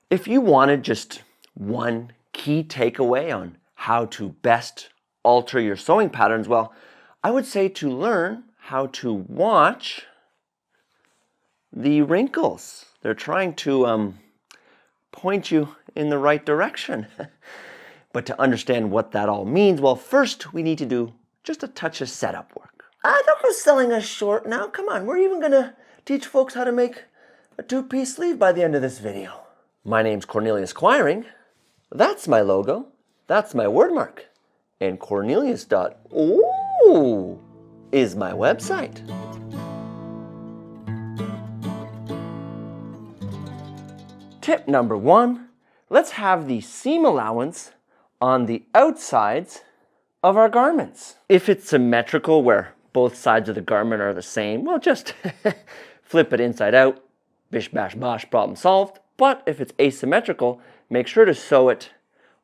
If you wanted just one key takeaway on how to best alter your sewing patterns, well, I would say to learn how to watch the wrinkles. They're trying to point you in the right direction. But to understand what that all means, well, first we need to do just a touch of setup work. Don't go selling us short now. Come on, we're even going to teach folks how to make a two-piece sleeve by the end of this video. My name's Cornelius Quiring. That's my logo. That's my word mark. And Cornelius.oo is my website. Tip number 1, let's have the seam allowance on the outsides of our garments. If it's symmetrical where both sides of the garment are the same, well, just flip it inside out, bish bash bosh, problem solved. But if it's asymmetrical, make sure to sew it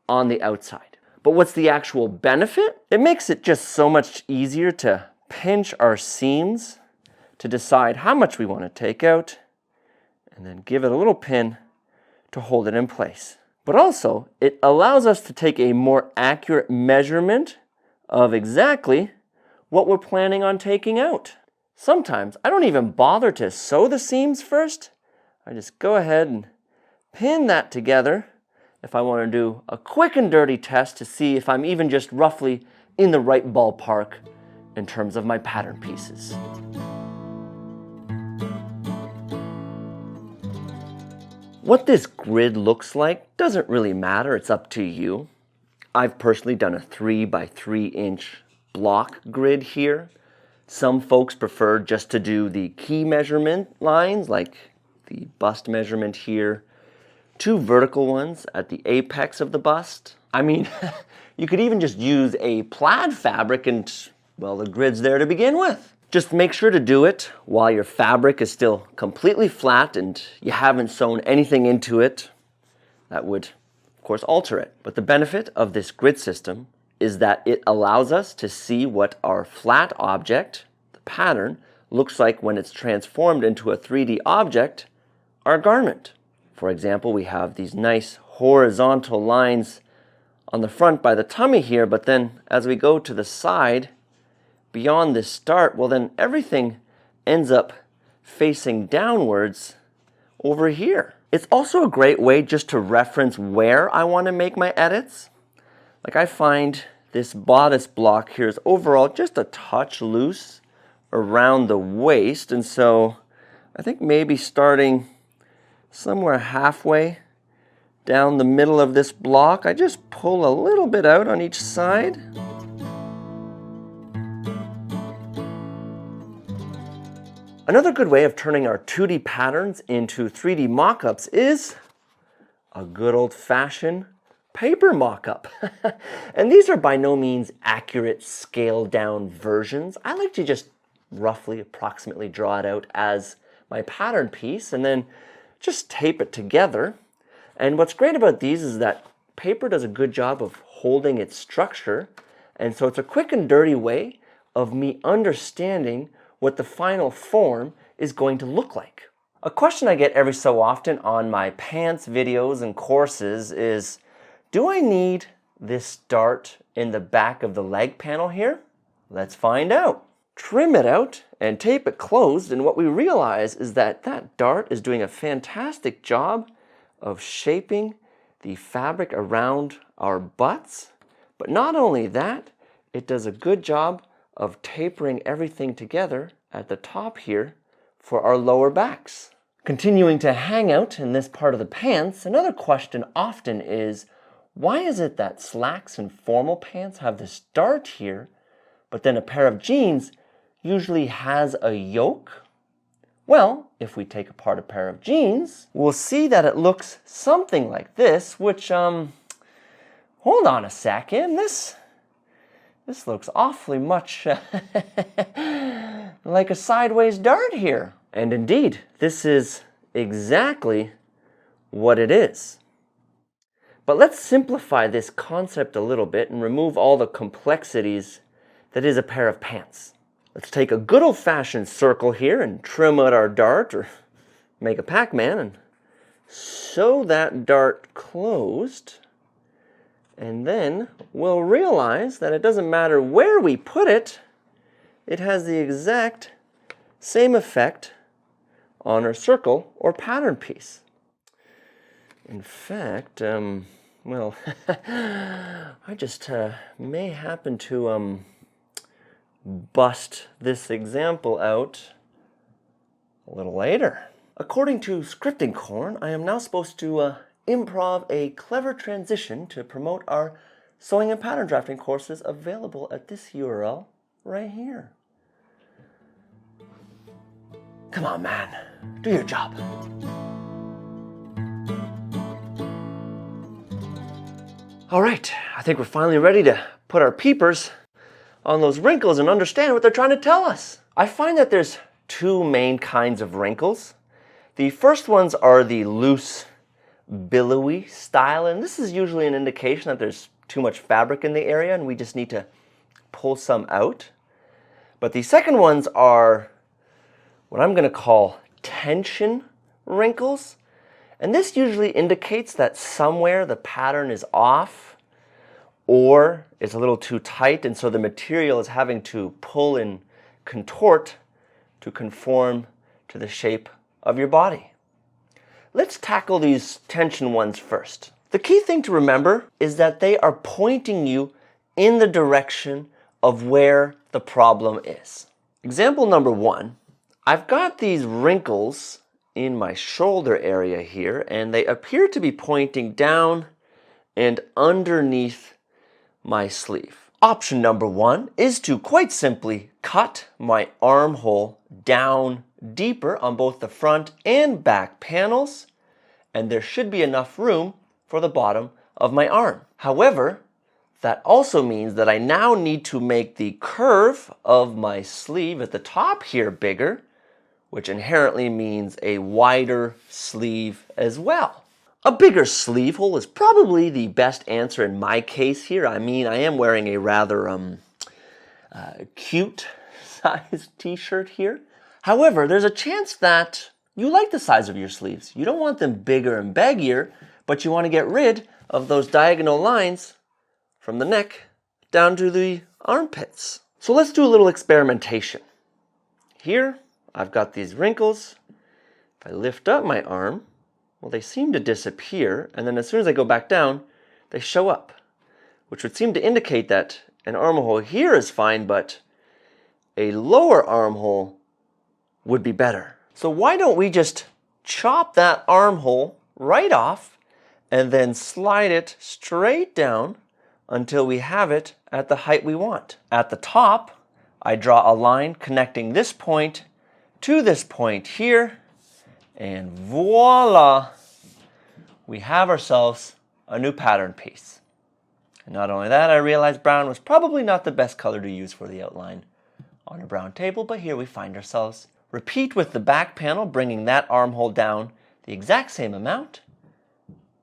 on the outside. But what's the actual benefit? It makes it just so much easier to pinch our seams to decide how much we want to take out and then give it a little pin to hold it in place. But also, it allows us to take a more accurate measurement of exactly what we're planning on taking out. Sometimes I don't even bother to sew the seams first. I just go ahead and pin that together if I want to do a quick and dirty test to see if I'm even just roughly in the right ballpark in terms of my pattern pieces. What this grid looks like doesn't really matter, it's up to you. I've personally done a 3 by 3 inch block grid here. Some folks prefer just to do the key measurement lines, like the bust measurement here, 2 vertical ones at the apex of the bust. I mean, you could even just use a plaid fabric and, well, the grid's there to begin with. Just make sure to do it while your fabric is still completely flat and you haven't sewn anything into it. That would, of course, alter it. But the benefit of this grid system is that it allows us to see what our flat object, the pattern, looks like when it's transformed into a 3D object, our garment. For example, we have these nice horizontal lines on the front by the tummy here, but then as we go to the side, beyond this start, well then everything ends up facing downwards over here. It's also a great way just to reference where I want to make my edits. Like I find this bodice block here is overall just a touch loose around the waist, and so I think maybe starting somewhere halfway down the middle of this block, I just pull a little bit out on each side. Another good way of turning our 2D patterns into 3D mock-ups is a good old-fashioned paper mock-up. And these are by no means accurate scaled-down versions. I like to just roughly, approximately draw it out as my pattern piece and then just tape it together. And what's great about these is that paper does a good job of holding its structure, and so it's a quick and dirty way of me understanding what the final form is going to look like. A question I get every so often on my pants videos and courses is, do I need this dart in the back of the leg panel here? Let's find out. Trim it out and tape it closed, and what we realize is that that dart is doing a fantastic job of shaping the fabric around our butts. But not only that, it does a good job of tapering everything together at the top here for our lower backs. Continuing to hang out in this part of the pants, another question often is, why is it that slacks and formal pants have this dart here, but then a pair of jeans usually has a yoke? Well, if we take apart a pair of jeans, we'll see that it looks something like this, which, hold on a second, this looks awfully much like a sideways dart here. And indeed, this is exactly what it is. But let's simplify this concept a little bit and remove all the complexities that is a pair of pants. Let's take a good old-fashioned circle here and trim out our dart, or make a Pac-Man and sew that dart closed, and then we'll realize that it doesn't matter where we put it, it has the exact same effect on our circle or pattern piece. In fact, well, I just may happen to bust this example out a little later. According to Scripting Corn, I am now supposed to improv a clever transition to promote our sewing and pattern drafting courses available at this URL right here. Come on, man, do your job. All right, I think we're finally ready to put our peepers on those wrinkles and understand what they're trying to tell us. I find that there's two main kinds of wrinkles. The first ones are the loose, billowy style, and this is usually an indication that there's too much fabric in the area and we just need to pull some out. But the second ones are what I'm going to call tension wrinkles. And this usually indicates that somewhere the pattern is off or it's a little too tight, and so the material is having to pull and contort to conform to the shape of your body. Let's tackle these tension ones first. The key thing to remember is that they are pointing you in the direction of where the problem is. Example number one, I've got these wrinkles in my shoulder area here, and they appear to be pointing down and underneath my sleeve. Option number one is to quite simply cut my armhole down deeper on both the front and back panels, and there should be enough room for the bottom of my arm. However, that also means that I now need to make the curve of my sleeve at the top here bigger, which inherently means a wider sleeve as well. A bigger sleeve hole is probably the best answer in my case here. I mean, I am wearing a rather cute size t-shirt here. However, there's a chance that you like the size of your sleeves. You don't want them bigger and baggier, but you want to get rid of those diagonal lines from the neck down to the armpits. So let's do a little experimentation. Here, I've got these wrinkles. If I lift up my arm, well, they seem to disappear, and then as soon as I go back down, they show up, which would seem to indicate that an armhole here is fine, but a lower armhole would be better. So why don't we just chop that armhole right off and then slide it straight down until we have it at the height we want. At the top, I draw a line connecting this point to this point here, and voila, we have ourselves a new pattern piece. And not only that, I realized brown was probably not the best color to use for the outline on a brown table, but here we find ourselves. Repeat with the back panel, bringing that armhole down the exact same amount,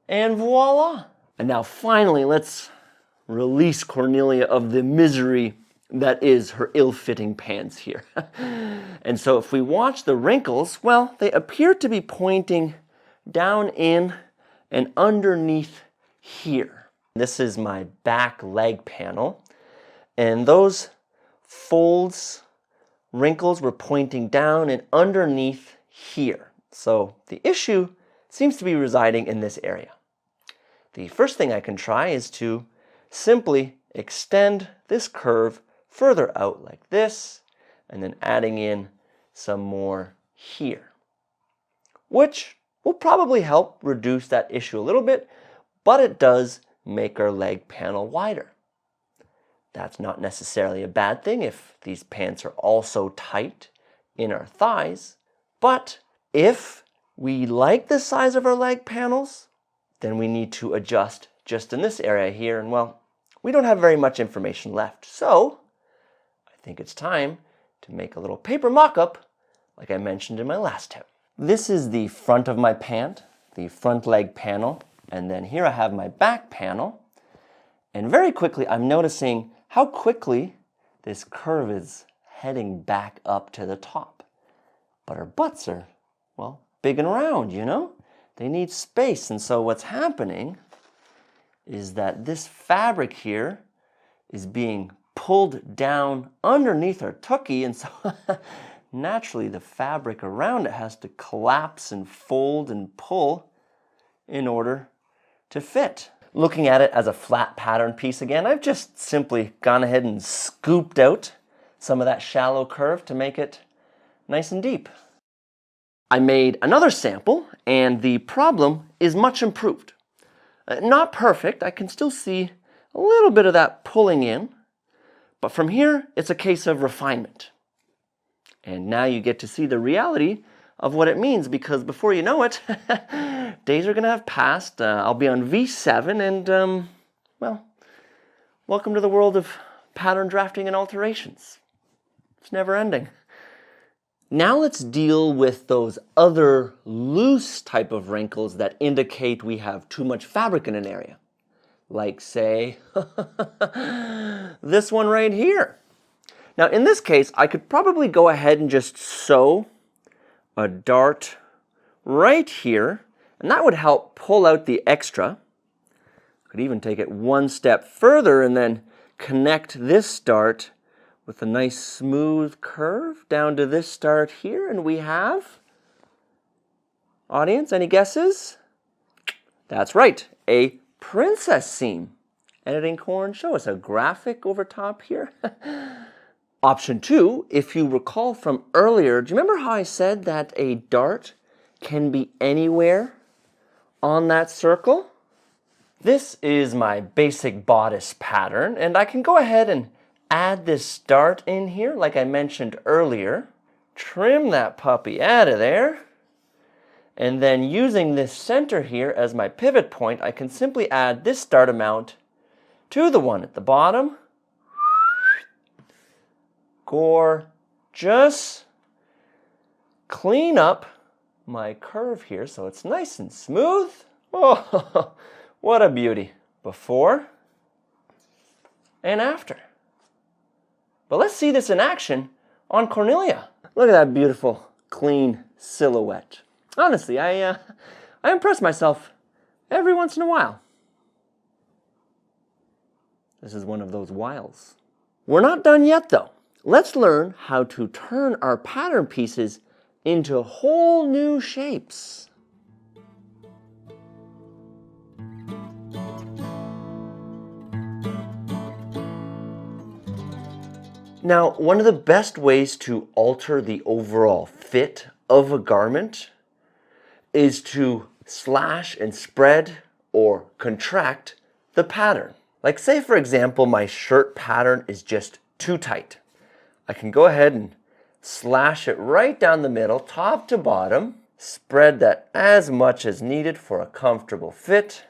and voila. And now finally, let's release Cornelia of the misery that is her ill-fitting pants here. And so if we watch the wrinkles, well, they appear to be pointing down in and underneath here. This is my back leg panel, and those folds, wrinkles were pointing down and underneath here. So the issue seems to be residing in this area. The first thing I can try is to simply extend this curve further out like this, and then adding in some more here, which will probably help reduce that issue a little bit, but it does make our leg panel wider. That's not necessarily a bad thing if these pants are also tight in our thighs, but if we like the size of our leg panels, then we need to adjust just in this area here, and well, we don't have very much information left. So I think it's time to make a little paper mock-up like I mentioned in my last tip. This is the front of my pant, the front leg panel, and then here I have my back panel. And very quickly I'm noticing how quickly this curve is heading back up to the top. But our butts are, well, big and round, you know? They need space, and so what's happening is that this fabric here is being pulled down underneath our tucky, and so naturally the fabric around it has to collapse and fold and pull in order to fit. Looking at it as a flat pattern piece again, I've just simply gone ahead and scooped out some of that shallow curve to make it nice and deep. I made another sample, and the problem is much improved. Not perfect, I can still see a little bit of that pulling in, but from here, it's a case of refinement. And now you get to see the reality of what it means, because before you know it, days are going to have passed. I'll be on V7, and, well, welcome to the world of pattern drafting and alterations. It's never ending. Now let's deal with those other loose type of wrinkles that indicate we have too much fabric in an area. Like, say, this one right here. Now, in this case, I could probably go ahead and just sew a dart right here, and that would help pull out the extra. Could even take it one step further and then connect this dart with a nice smooth curve down to this dart here, and we have, audience, any guesses? That's right, a princess seam. Editing Corn, show us a graphic over top here. Option 2, if you recall from earlier, do you remember how I said that a dart can be anywhere on that circle? This is my basic bodice pattern, and I can go ahead and add this dart in here like I mentioned earlier. Trim that puppy out of there. And then using this center here as my pivot point, I can simply add this dart amount to the one at the bottom. Gorgeous. Clean up my curve here so it's nice and smooth. Oh, what a beauty. Before and after. But let's see this in action on Cornelia. Look at that beautiful, clean silhouette. Honestly, I impress myself every once in a while. This is one of those whiles. We're not done yet, though. Let's learn how to turn our pattern pieces into whole new shapes. Now, one of the best ways to alter the overall fit of a garment is to slash and spread or contract the pattern. Like, say for example, my shirt pattern is just too tight. I can go ahead and slash it right down the middle, top to bottom, spread that as much as needed for a comfortable fit.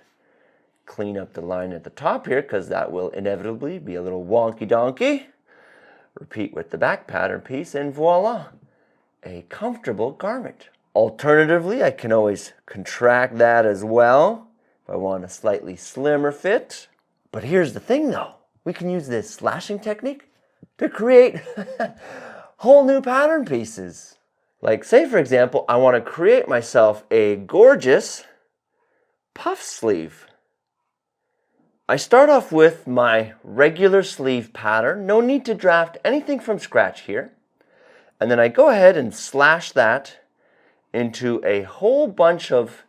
Clean up the line at the top here because that will inevitably be a little wonky donkey. Repeat with the back pattern piece, and voila, a comfortable garment. Alternatively, I can always contract that as well if I want a slightly slimmer fit. But here's the thing though, we can use this slashing technique to create whole new pattern pieces. Like, say for example, I want to create myself a gorgeous puff sleeve. I start off with my regular sleeve pattern. No need to draft anything from scratch here. And then I go ahead and slash that into a whole bunch of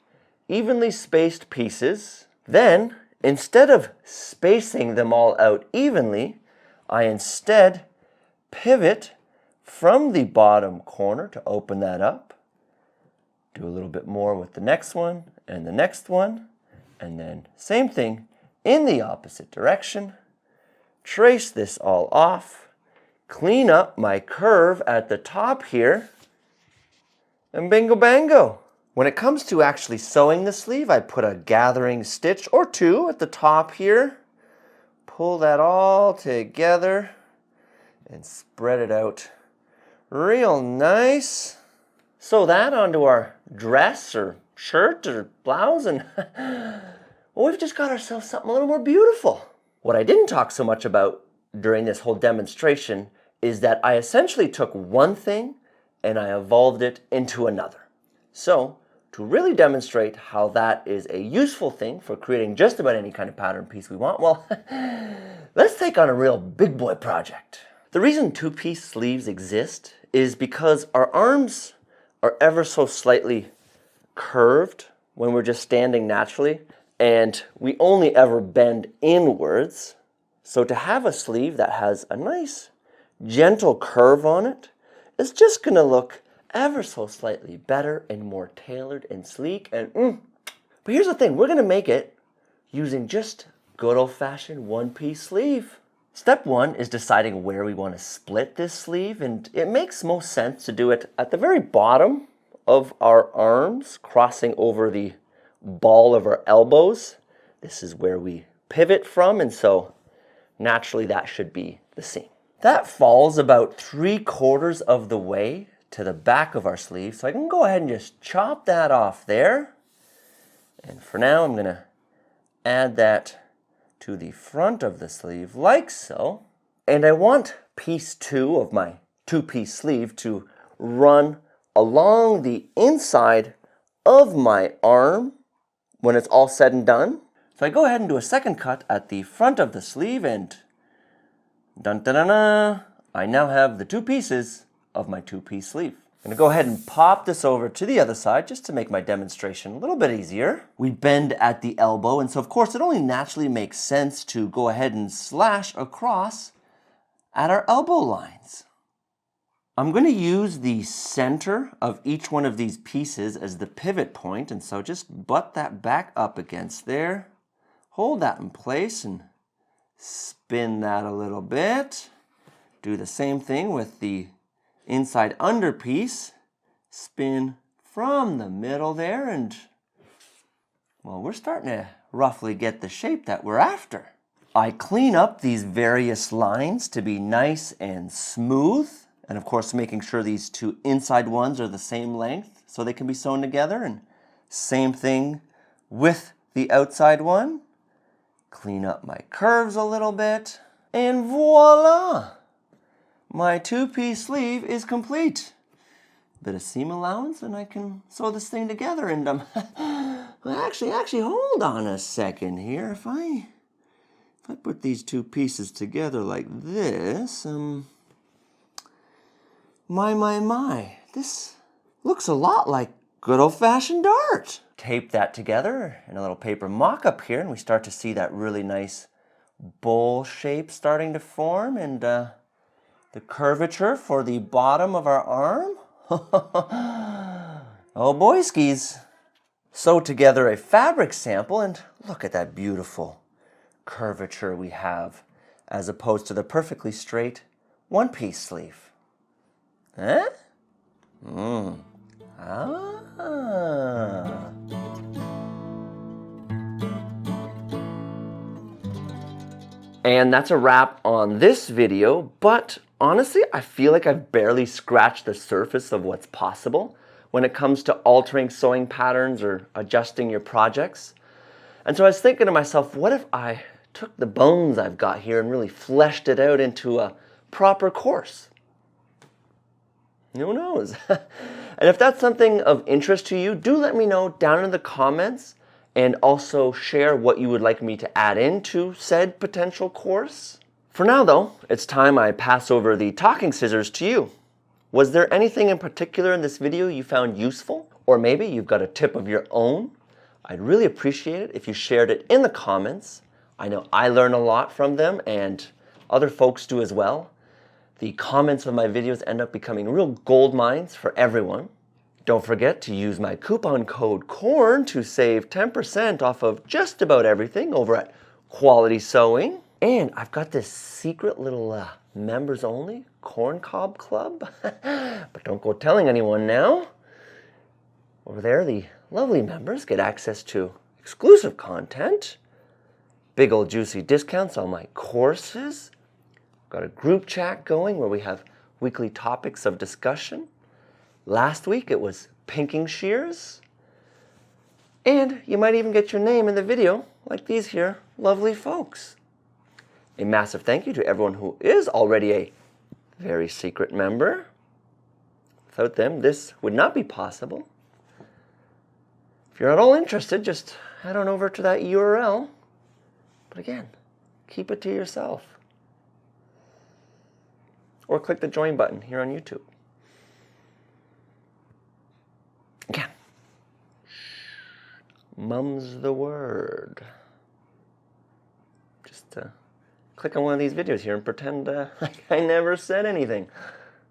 evenly spaced pieces. Then, instead of spacing them all out evenly, I instead pivot from the bottom corner to open that up. Do a little bit more with the next one and the next one. And then same thing in the opposite direction. Trace this all off. Clean up my curve at the top here. And bingo bango. When it comes to actually sewing the sleeve, I put a gathering stitch or two at the top here. Pull that all together and spread it out real nice. Sew that onto our dress or shirt or blouse, and well, we've just got ourselves something a little more beautiful. What I didn't talk so much about during this whole demonstration is that I essentially took one thing and I evolved it into another. So, to really demonstrate how that is a useful thing for creating just about any kind of pattern piece we want, well, let's take on a real big boy project. The reason two-piece sleeves exist is because our arms are ever so slightly curved when we're just standing naturally, and we only ever bend inwards. So to have a sleeve that has a nice gentle curve on it is just going to look ever so slightly better and more tailored and sleek. And but here's the thing, we're going to make it using just good old-fashioned one-piece sleeve. Step one is deciding where we want to split this sleeve, and it makes most sense to do it at the very bottom of our arms, crossing over the ball of our elbows. This is where we pivot from, and so naturally that should be the seam. That falls about 3/4 of the way to the back of our sleeve, so I can go ahead and just chop that off there. And for now, I'm going to add that to the front of the sleeve like so. And I want piece 2 of my two-piece sleeve to run along the inside of my arm when it's all said and done. So I go ahead and do a second cut at the front of the sleeve, and dun-dun-dun-dun, I now have the two pieces of my two-piece sleeve. I'm going to go ahead and pop this over to the other side just to make my demonstration a little bit easier. We bend at the elbow, and so of course it only naturally makes sense to go ahead and slash across at our elbow lines. I'm going to use the center of each one of these pieces as the pivot point, and so just butt that back up against there. Hold that in place and spin that a little bit. Do the same thing with the inside under piece. Spin from the middle there, and well, we're starting to roughly get the shape that we're after. I clean up these various lines to be nice and smooth, and of course making sure these two inside ones are the same length so they can be sewn together, and same thing with the outside one. Clean up my curves a little bit, and voila! My two-piece sleeve is complete. Bit of seam allowance and I can sew this thing together, and actually hold on a second here. If I put these two pieces together like this, my, this looks a lot like good old-fashioned art. Tape that together in a little paper mock-up here, and we start to see that really nice bowl shape starting to form, and the curvature for the bottom of our arm. Oh boy skis. Sew together a fabric sample, and look at that beautiful curvature we have as opposed to the perfectly straight one-piece sleeve. Eh? And that's a wrap on this video, but honestly, I feel like I've barely scratched the surface of what's possible when it comes to altering sewing patterns or adjusting your projects. And so I was thinking to myself, what if I took the bones I've got here and really fleshed it out into a proper course? Who knows? And if that's something of interest to you, do let me know down in the comments, and also share what you would like me to add into said potential course. For now though, it's time I pass over the talking scissors to you. Was there anything in particular in this video you found useful? Or maybe you've got a tip of your own? I'd really appreciate it if you shared it in the comments. I know I learn a lot from them, and other folks do as well. The comments of my videos end up becoming real gold mines for everyone. Don't forget to use my coupon code CORN to save 10% off of just about everything over at Quality Sewing. And I've got this secret little members only corn cob club, but don't go telling anyone now. Over there, the lovely members get access to exclusive content, big old juicy discounts on my courses. Got a group chat going where we have weekly topics of discussion. Last week it was pinking shears. And you might even get your name in the video like these here lovely folks. A massive thank you to everyone who is already a very secret member. Without them, this would not be possible. If you're at all interested, just head on over to that URL. But again, keep it to yourself. Or click the join button here on YouTube. Again, mum's the word. Just click on one of these videos here and pretend like I never said anything.